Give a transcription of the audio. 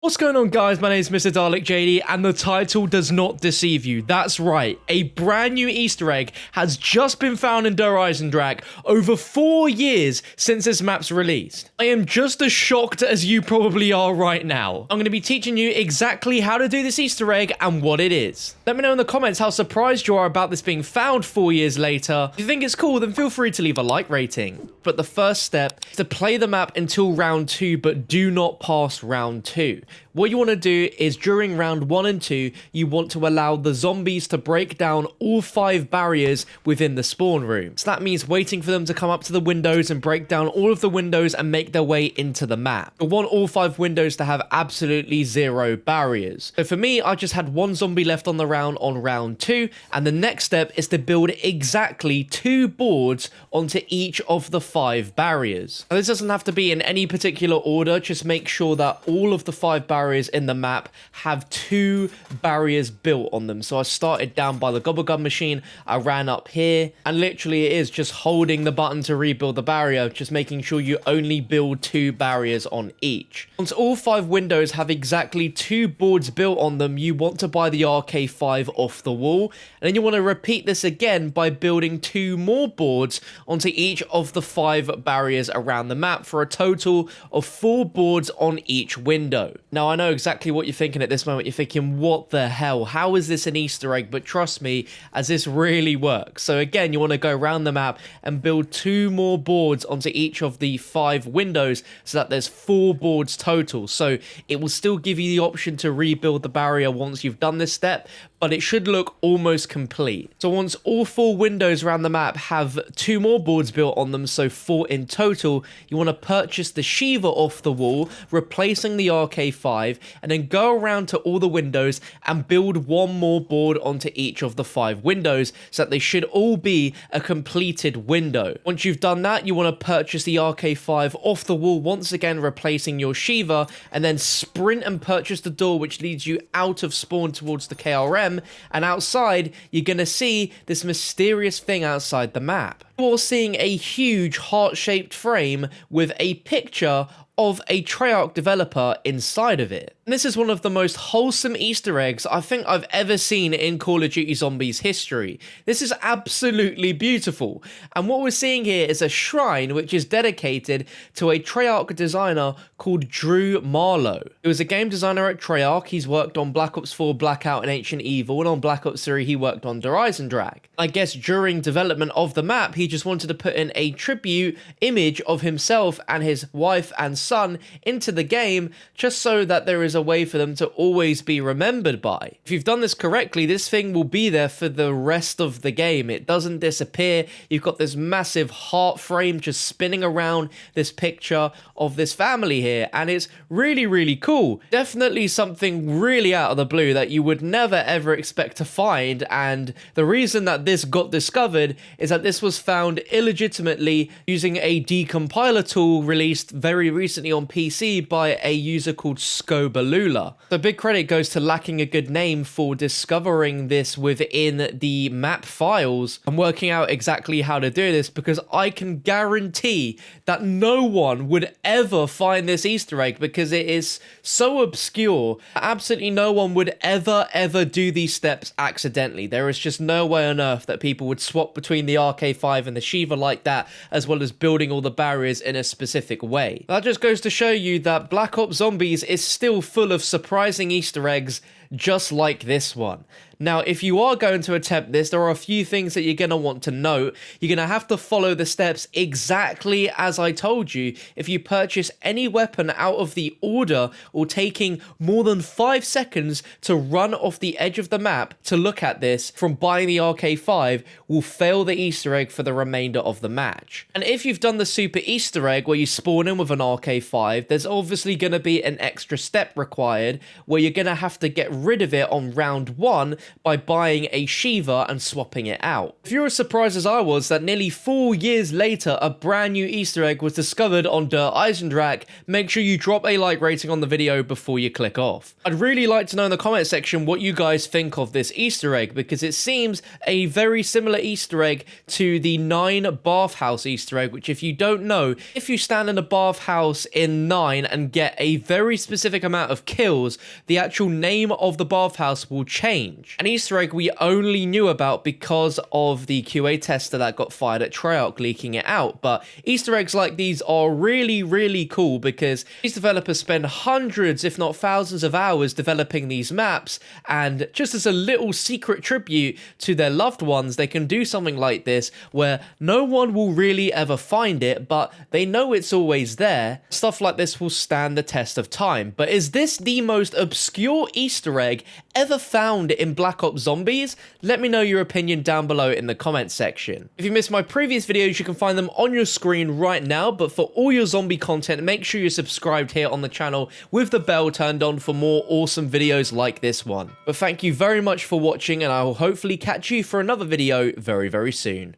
What's going on, guys? My name is Mrdalekjd, and the title does not deceive you. That's right, a brand new Easter egg has just been found in Eisendrache over 4 years since this map's released. I am just as shocked as you probably are right now. I'm going to be teaching you exactly how to do this Easter egg and what it is. Let me know in the comments how surprised you are about this being found 4 years later. If you think it's cool, then feel free to leave a like rating. But the first step is to play the map until round 2, but do not pass round 2. What you want to do is during round 1 and 2, you want to allow the zombies to break down all 5 barriers within the spawn room. So that means waiting for them to come up to the windows and break down all of the windows and make their way into the map. You want all 5 windows to have absolutely 0 barriers. So for me, I just had 1 zombie left on the round on round 2, and the next step is to build exactly 2 boards onto each of the 5 barriers. Now, this doesn't have to be in any particular order, just make sure that all of the 5 barriers in the map have 2 barriers built on them. So I started down by the gobblegun machine, I ran up here, and literally it is just holding the button to rebuild the barrier, just making sure you only build 2 barriers on each. Once all 5 windows have exactly 2 boards built on them, you want to buy the RK5 off the wall, and then you want to repeat this again by building 2 more boards onto each of the 5 barriers around the map for a total of 4 boards on each window. Now, I know exactly what you're thinking at this moment. You're thinking, what the hell? How is this an Easter egg? But trust me, as this really works. So again, you want to go around the map and build 2 more boards onto each of the 5 windows so that there's 4 boards total. So it will still give you the option to rebuild the barrier once you've done this step, but it should look almost complete. So once all 4 windows around the map have 2 more boards built on them, so 4 in total, you want to purchase the Shiva off the wall, replacing the RK5, and then go around to all the windows and build 1 more board onto each of the 5 windows so that they should all be a completed window. Once you've done that, you want to purchase the RK5 off the wall, once again replacing your Shiva, and then sprint and purchase the door which leads you out of spawn towards the KRM. And outside, you're going to see this mysterious thing outside the map. You're seeing a huge heart-shaped frame with a picture of a Treyarch developer inside of it. And this is one of the most wholesome Easter eggs I think I've ever seen in Call of Duty Zombies history. This is absolutely beautiful. And what we're seeing here is a shrine which is dedicated to a Treyarch designer called Drew Marlowe. He was a game designer at Treyarch. He's worked on Black Ops 4, Blackout, and Ancient Evil, and on Black Ops 3 he worked on Eisendrache. I guess during development of the map, he just wanted to put in a tribute image of himself and his wife and son into the game, just so that there is a way for them to always be remembered by. If you've done this correctly, this thing will be there for the rest of the game. It doesn't disappear. You've got this massive heart frame just spinning around this picture of this family here, and it's really, really cool. Definitely something really out of the blue that you would never ever expect to find, and the reason that this got discovered is that this was found illegitimately using a decompiler tool released very recently on PC by a user called Scobalula. So big credit goes to LackingAGoodName for discovering this within the map files and working out exactly how to do this, because I can guarantee that no one would ever find this Easter egg because it is so obscure. Absolutely no one would ever do these steps accidentally. There is just no way on earth that people would swap between the RK5 and the Shiva like that, as well as building all the barriers in a specific way. That just goes to show you that Black Ops Zombies is still full of surprising Easter eggs just like this one. Now, if you are going to attempt this, there are a few things that you're going to want to note. You're going to have to follow the steps exactly as I told you. If you purchase any weapon out of the order or taking more than 5 seconds to run off the edge of the map to look at this from buying the RK5, will fail the Easter egg for the remainder of the match. And if you've done the super Easter egg where you spawn in with an RK5, there's obviously going to be an extra step required where you're going to have to get rid of it on round 1 by buying a Shiva and swapping it out. If you're as surprised as I was that nearly 4 years later a brand new Easter egg was discovered on Der Eisendrache, make sure you drop a like rating on the video before you click off. I'd really like to know in the comment section what you guys think of this Easter egg, because it seems a very similar Easter egg to the 9 bathhouse Easter egg, which if you don't know, if you stand in a bathhouse in 9 and get a very specific amount of kills, the actual name of the bathhouse will change. An Easter egg we only knew about because of the QA tester that got fired at Treyarch leaking it out, but Easter eggs like these are really cool because these developers spend hundreds if not thousands of hours developing these maps, and just as a little secret tribute to their loved ones, they can do something like this where no one will really ever find it, but they know it's always there. Stuff like this will stand the test of time. But is this the most obscure Easter egg ever found in Black Ops Zombies? Let me know your opinion down below in the comment section. If you missed my previous videos, you can find them on your screen right now, but for all your zombie content, make sure you're subscribed here on the channel with the bell turned on for more awesome videos like this one. But thank you very much for watching, and I will hopefully catch you for another video very soon.